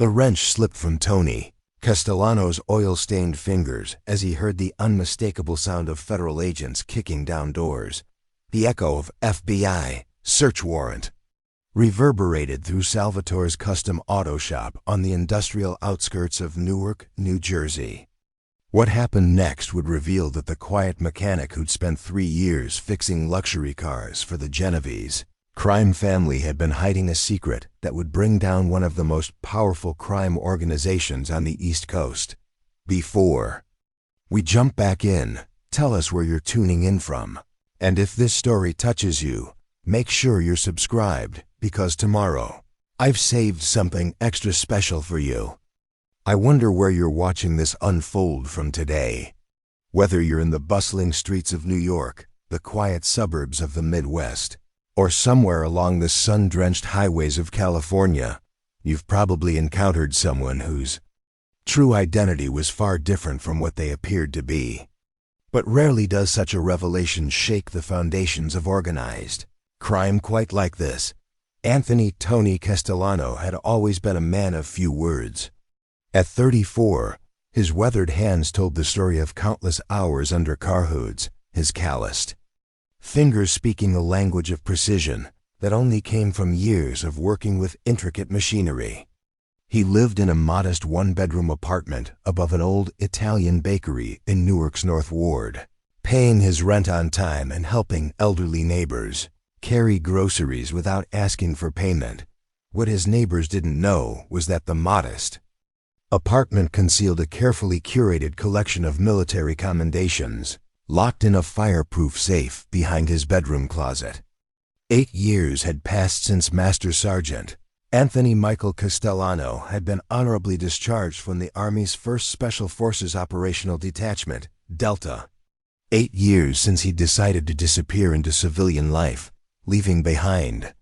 The wrench slipped from Tony Castellano's oil-stained fingers as he heard the unmistakable sound of federal agents kicking down doors. The echo of FBI search warrant reverberated through Salvatore's custom auto shop on the industrial outskirts of Newark, New Jersey. What happened next would reveal that the quiet mechanic who'd spent 3 years fixing luxury cars for the Genovese crime family had been hiding a secret that would bring down one of the most powerful crime organizations on the East Coast. Before we jump back in, tell us where you're tuning in from. And if this story touches you, make sure you're subscribed, because tomorrow I've saved something extra special for you. I wonder where you're watching this unfold from today. Whether you're in the bustling streets of New York, the quiet suburbs of the Midwest, or somewhere along the sun-drenched highways of California, you've probably encountered someone whose true identity was far different from what they appeared to be. But rarely does such a revelation shake the foundations of organized crime quite like this. Tony Castellano had always been a man of few words. At 34, his weathered hands told the story of countless hours under car hoods, his calloused fingers speaking a language of precision that only came from years of working with intricate machinery. He lived in a modest one-bedroom apartment above an old Italian bakery in Newark's North Ward, paying his rent on time and helping elderly neighbors carry groceries without asking for payment. What his neighbors didn't know was that the modest apartment concealed a carefully curated collection of military commendations, locked in a fireproof safe behind his bedroom closet. 8 years had passed since Master Sergeant Anthony Michael Castellano had been honorably discharged from the Army's 1st Special Forces Operational Detachment, Delta. 8 years since he decided to disappear into civilian life, leaving behind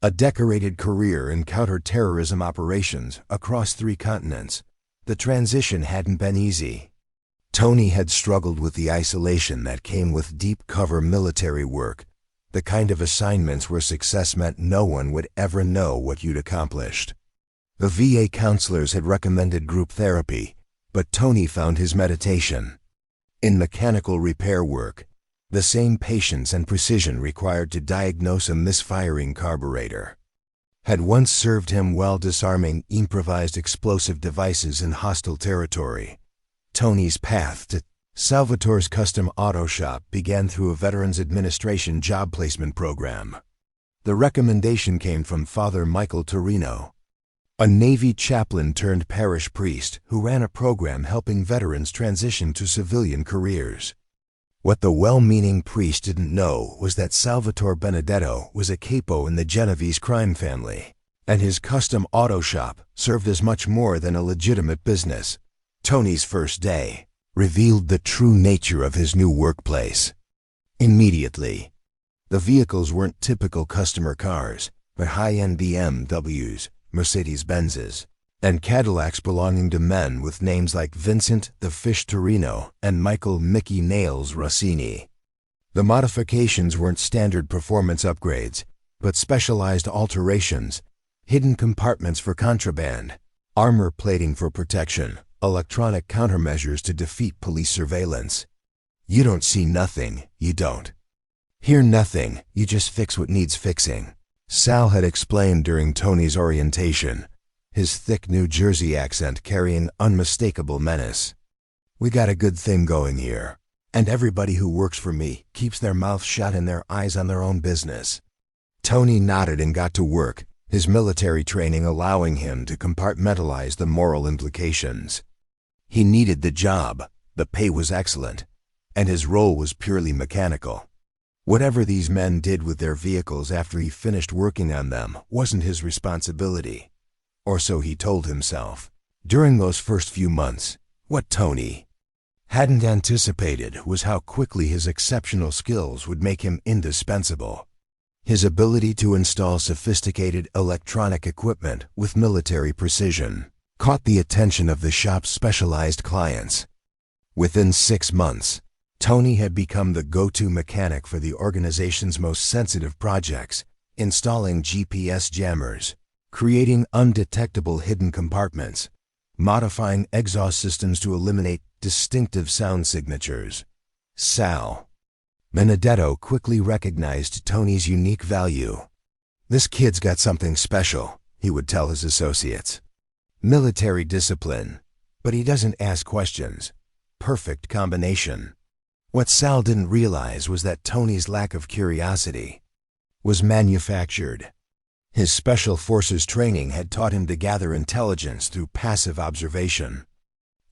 a decorated career in counter-terrorism operations across 3 continents. The transition hadn't been easy. Tony had struggled with the isolation that came with deep-cover military work, the kind of assignments where success meant no one would ever know what you'd accomplished. The VA counselors had recommended group therapy, but Tony found his meditation in mechanical repair work, the same patience and precision required to diagnose a misfiring carburetor had once served him well disarming improvised explosive devices in hostile territory. Tony's path to Salvatore's custom auto shop began through a Veterans Administration job placement program. The recommendation came from Father Michael Torino, a Navy chaplain turned parish priest who ran a program helping veterans transition to civilian careers. What the well-meaning priest didn't know was that Salvatore Benedetto was a capo in the Genovese crime family, and his custom auto shop served as much more than a legitimate business. Tony's first day revealed the true nature of his new workplace. Immediately, the vehicles weren't typical customer cars, but high-end BMWs, Mercedes-Benzes, and Cadillacs belonging to men with names like Vincent the Fish Torino and Michael Mickey Nails Rossini. The modifications weren't standard performance upgrades, but specialized alterations, hidden compartments for contraband, armor plating for protection, electronic countermeasures to defeat police surveillance. You don't see nothing, you don't hear nothing, you just fix what needs fixing. Sal had explained during Tony's orientation, his thick New Jersey accent carrying unmistakable menace. We got a good thing going here, and everybody who works for me keeps their mouth shut and their eyes on their own business. Tony nodded and got to work, his military training allowing him to compartmentalize the moral implications. He needed the job, the pay was excellent, and his role was purely mechanical. Whatever these men did with their vehicles after he finished working on them wasn't his responsibility. Or so he told himself. During those first few months, what Tony hadn't anticipated was how quickly his exceptional skills would make him indispensable. His ability to install sophisticated electronic equipment with military precision caught the attention of the shop's specialized clients. Within 6 months, Tony had become the go-to mechanic for the organization's most sensitive projects, installing GPS jammers, creating undetectable hidden compartments, modifying exhaust systems to eliminate distinctive sound signatures. Sal Benedetto quickly recognized Tony's unique value. "This kid's got something special," he would tell his associates. "Military discipline, but he doesn't ask questions. Perfect combination." What Sal didn't realize was that Tony's lack of curiosity was manufactured. His Special Forces training had taught him to gather intelligence through passive observation.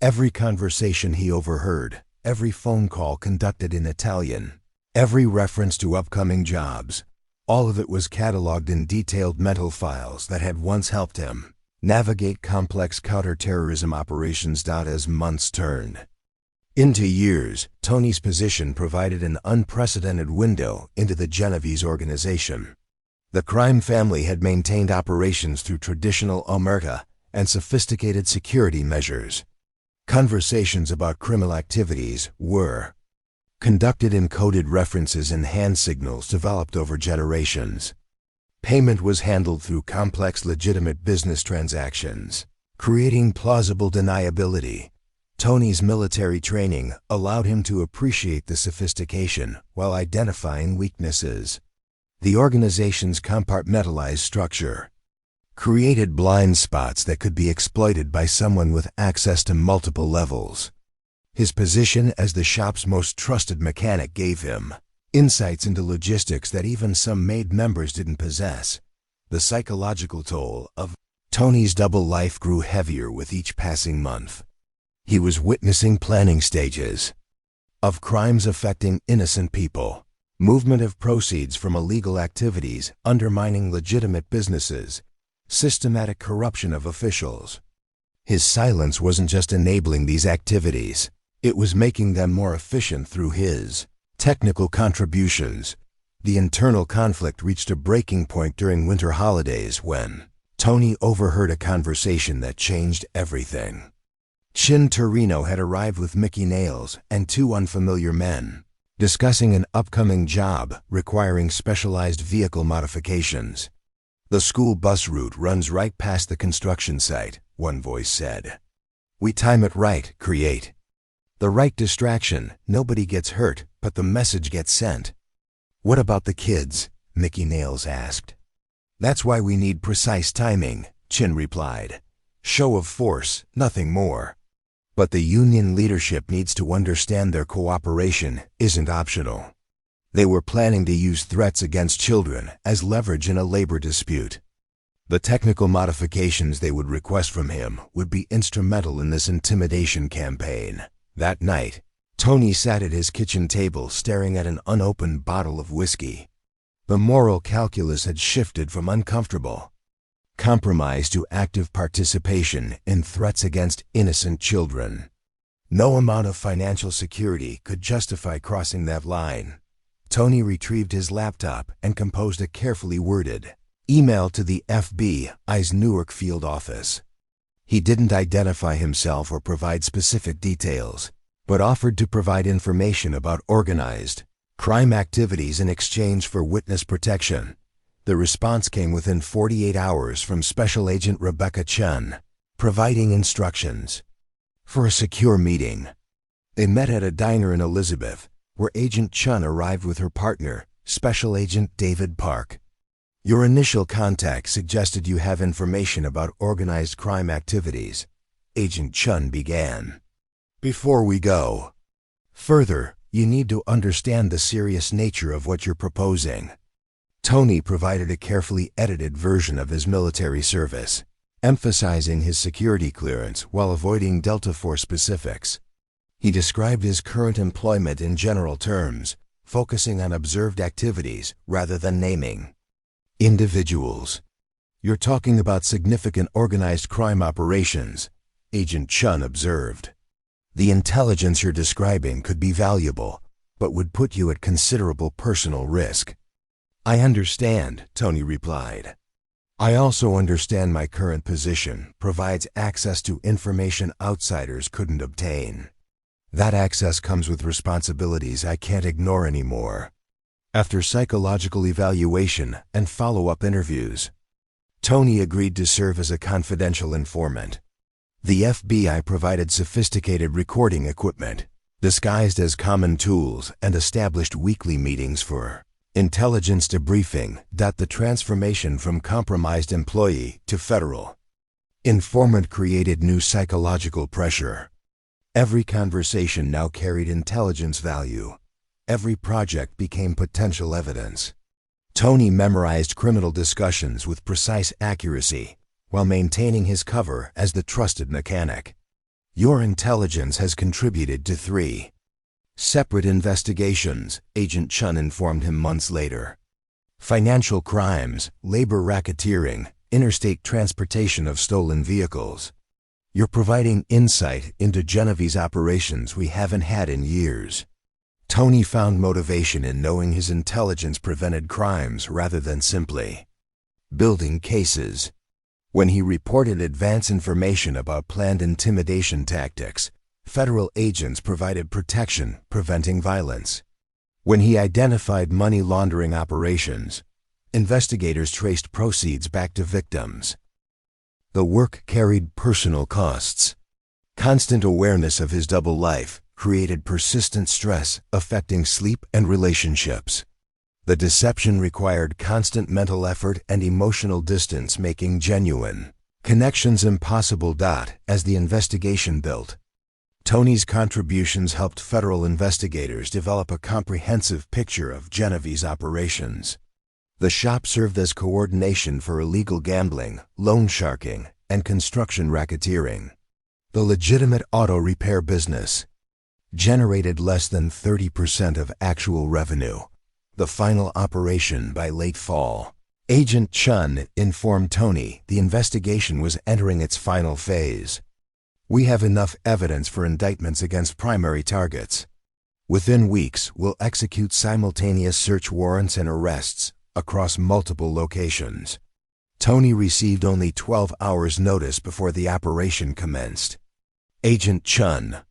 Every conversation he overheard, every phone call conducted in Italian, every reference to upcoming jobs, all of it was cataloged in detailed mental files that had once helped him navigate complex counterterrorism operations. As months turned into years, Tony's position provided an unprecedented window into the Genovese organization. The crime family had maintained operations through traditional omerta and sophisticated security measures. Conversations about criminal activities were conducted in coded references and hand signals developed over generations. Payment was handled through complex legitimate business transactions, creating plausible deniability. Tony's military training allowed him to appreciate the sophistication while identifying weaknesses. The organization's compartmentalized structure created blind spots that could be exploited by someone with access to multiple levels. His position as the shop's most trusted mechanic gave him insights into logistics that even some MAID members didn't possess. The psychological toll of Tony's double life grew heavier with each passing month. He was witnessing planning stages of crimes affecting innocent people, movement of proceeds from illegal activities undermining legitimate businesses, systematic corruption of officials. His silence wasn't just enabling these activities, it was making them more efficient through his technical contributions. The internal conflict reached a breaking point during winter holidays when Tony overheard a conversation that changed everything. Chin Torino had arrived with Mickey Nails and two unfamiliar men, discussing an upcoming job requiring specialized vehicle modifications. "The school bus route runs right past the construction site," one voice said. "We time it right, create the right distraction, nobody gets hurt, but the message gets sent." "What about the kids?" Mickey Nails asked. "That's why we need precise timing," Chin replied. "Show of force, nothing more. But the union leadership needs to understand their cooperation isn't optional." They were planning to use threats against children as leverage in a labor dispute. The technical modifications they would request from him would be instrumental in this intimidation campaign. That night, Tony sat at his kitchen table staring at an unopened bottle of whiskey. The moral calculus had shifted from uncomfortable compromise to active participation in threats against innocent children. No amount of financial security could justify crossing that line. Tony retrieved his laptop and composed a carefully worded email to the FBI's Newark field office. He didn't identify himself or provide specific details, but offered to provide information about organized crime activities in exchange for witness protection. The response came within 48 hours from Special Agent Rebecca Chun, providing instructions for a secure meeting. They met at a diner in Elizabeth, where Agent Chun arrived with her partner, Special Agent David Park. "Your initial contact suggested you have information about organized crime activities," Agent Chun began. "Before we go further, you need to understand the serious nature of what you're proposing." Tony provided a carefully edited version of his military service, emphasizing his security clearance while avoiding Delta Force specifics. He described his current employment in general terms, focusing on observed activities rather than naming individuals. "You're talking about significant organized crime operations," Agent Chun observed. "The intelligence you're describing could be valuable, but would put you at considerable personal risk." "I understand," Tony replied. "I also understand my current position provides access to information outsiders couldn't obtain. That access comes with responsibilities I can't ignore anymore." After psychological evaluation and follow-up interviews, Tony agreed to serve as a confidential informant. The FBI provided sophisticated recording equipment, disguised as common tools, and established weekly meetings for intelligence debriefing. The transformation from compromised employee to federal informant created new psychological pressure. Every conversation now carried intelligence value. Every project became potential evidence. Tony memorized criminal discussions with precise accuracy while maintaining his cover as the trusted mechanic. Your intelligence has contributed to 3 separate investigations, Agent Chun informed him months later. Financial crimes, labor racketeering, interstate transportation of stolen vehicles. You're providing insight into Genovese operations we haven't had in years. Tony found motivation in knowing his intelligence prevented crimes rather than simply building cases. When he reported advance information about planned intimidation tactics, federal agents provided protection, preventing violence. When he identified money laundering operations, investigators traced proceeds back to victims. The work carried personal costs. Constant awareness of his double life created persistent stress affecting sleep and relationships. The deception required constant mental effort and emotional distance, making genuine connections impossible. As the investigation built, Tony's contributions helped federal investigators develop a comprehensive picture of Genovese operations. The shop served as coordination for illegal gambling, loan sharking, and construction racketeering. The legitimate auto repair business generated less than 30% of actual revenue. The final operation by late fall. Agent Chun informed Tony the investigation was entering its final phase. We have enough evidence for indictments against primary targets. Within weeks, we'll execute simultaneous search warrants and arrests across multiple locations. Tony received only 12 hours notice before the operation commenced. Agent Chun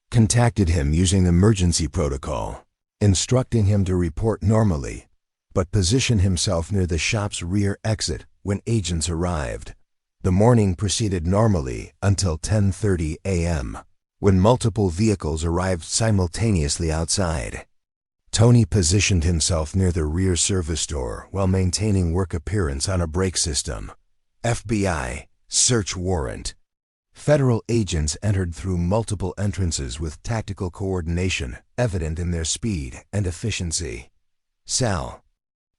contacted him using emergency protocol, instructing him to report normally, but position himself near the shop's rear exit when agents arrived. The morning proceeded normally until 10:30 a.m., when multiple vehicles arrived simultaneously outside. Tony positioned himself near the rear service door while maintaining work appearance on a brake system. FBI search warrant. Federal agents entered through multiple entrances with tactical coordination evident in their speed and efficiency. Sal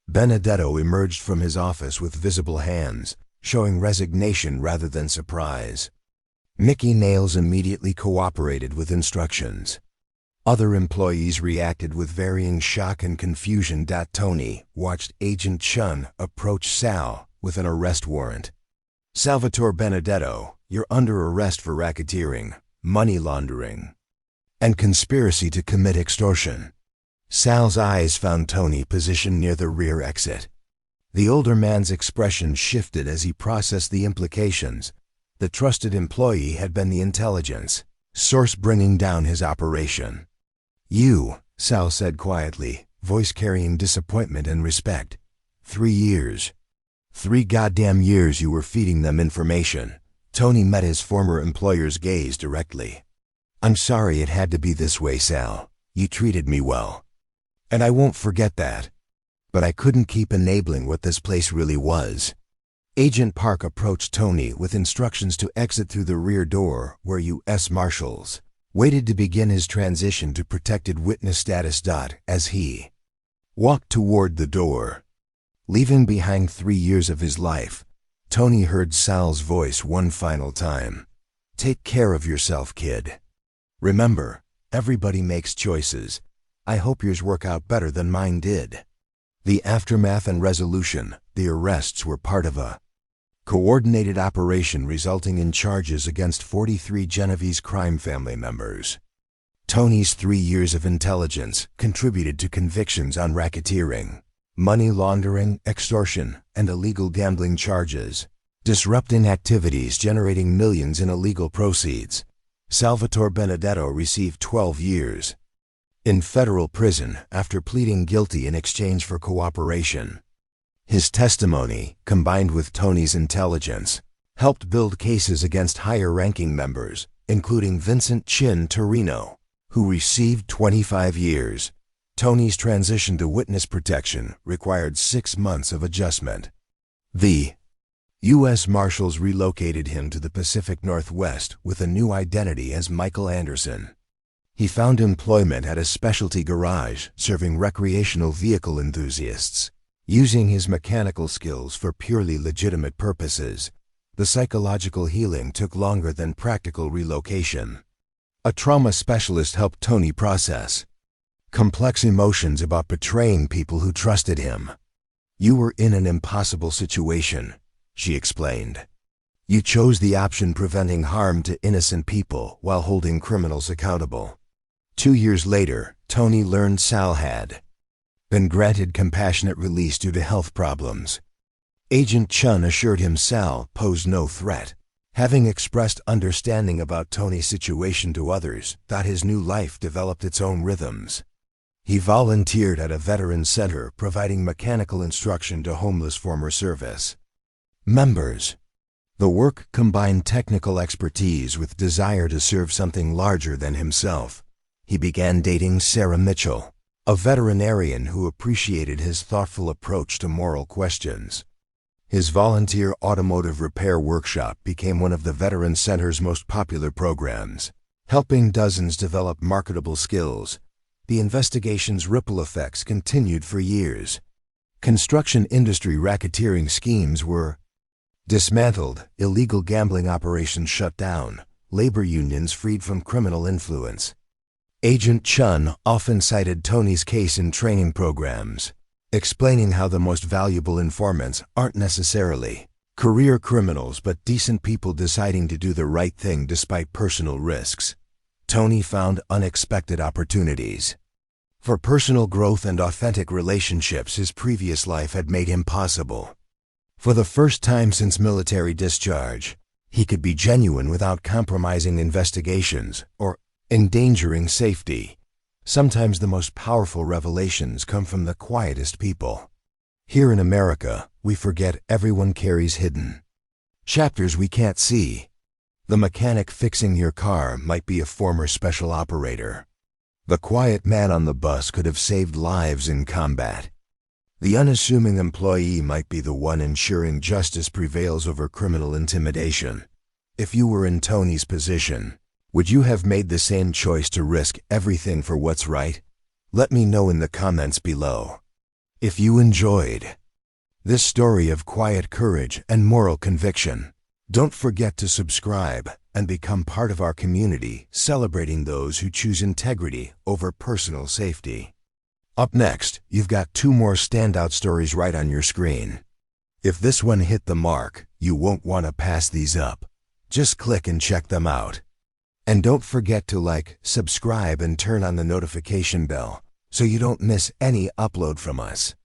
Benedetto emerged from his office with visible hands, showing resignation rather than surprise. Mickey Nails immediately cooperated with instructions. Other employees reacted with varying shock and confusion. Tony watched Agent Chun approach Sal with an arrest warrant. Salvatore Benedetto, you're under arrest for racketeering, money laundering, and conspiracy to commit extortion. Sal's eyes found Tony positioned near the rear exit. The older man's expression shifted as he processed the implications. The trusted employee had been the intelligence source bringing down his operation. You, Sal said quietly, voice carrying disappointment and respect. 3 years. 3 goddamn years you were feeding them information. Tony met his former employer's gaze directly. I'm sorry it had to be this way, Sal. You treated me well. And I won't forget that. But I couldn't keep enabling what this place really was. Agent Park approached Tony with instructions to exit through the rear door where U.S. Marshals waited to begin his transition to protected witness status. As he walked toward the door, leaving behind 3 years of his life, Tony heard Sal's voice one final time. Take care of yourself, kid. Remember, everybody makes choices. I hope yours work out better than mine did. The aftermath and resolution, the arrests were part of a coordinated operation resulting in charges against 43 Genovese crime family members. Tony's 3 years of intelligence contributed to convictions on racketeering, money laundering, extortion, and illegal gambling charges, disrupting activities generating millions in illegal proceeds. Salvatore Benedetto received 12 years in federal prison after pleading guilty in exchange for cooperation. His testimony, combined with Tony's intelligence, helped build cases against higher-ranking members, including Vincent Chin Torino, who received 25 years. Tony's transition to witness protection required 6 months of adjustment. The U.S. Marshals relocated him to the Pacific Northwest with a new identity as Michael Anderson. He found employment at a specialty garage serving recreational vehicle enthusiasts. Using his mechanical skills for purely legitimate purposes, the psychological healing took longer than practical relocation. A trauma specialist helped Tony process complex emotions about betraying people who trusted him. "You were in an impossible situation," she explained. "You chose the option preventing harm to innocent people while holding criminals accountable." 2 years later, Tony learned Sal had been granted compassionate release due to health problems. Agent Chun assured him Sal posed no threat. Having expressed understanding about Tony's situation to others, that his new life developed its own rhythms. He volunteered at a veteran center providing mechanical instruction to homeless former service members. The work combined technical expertise with desire to serve something larger than himself. He began dating Sarah Mitchell, a veterinarian who appreciated his thoughtful approach to moral questions. His volunteer automotive repair workshop became one of the Veteran Center's most popular programs, helping dozens develop marketable skills. The investigation's ripple effects continued for years. Construction industry racketeering schemes were dismantled, illegal gambling operations shut down, labor unions freed from criminal influence. Agent Chun often cited Tony's case in training programs, explaining how the most valuable informants aren't necessarily career criminals but decent people deciding to do the right thing despite personal risks. Tony found unexpected opportunities for personal growth and authentic relationships his previous life had made impossible. For the first time since military discharge, he could be genuine without compromising investigations or endangering safety. Sometimes the most powerful revelations come from the quietest people. Here in America, we forget everyone carries hidden chapters we can't see. The mechanic fixing your car might be a former special operator. The quiet man on the bus could have saved lives in combat. The unassuming employee might be the one ensuring justice prevails over criminal intimidation. If you were in Tony's position, would you have made the same choice to risk everything for what's right? Let me know in the comments below. If you enjoyed this story of quiet courage and moral conviction, don't forget to subscribe and become part of our community celebrating those who choose integrity over personal safety. Up next, you've got 2 more standout stories right on your screen. If this one hit the mark, you won't want to pass these up. Just click and check them out. And don't forget to like, subscribe, and turn on the notification bell so you don't miss any upload from us.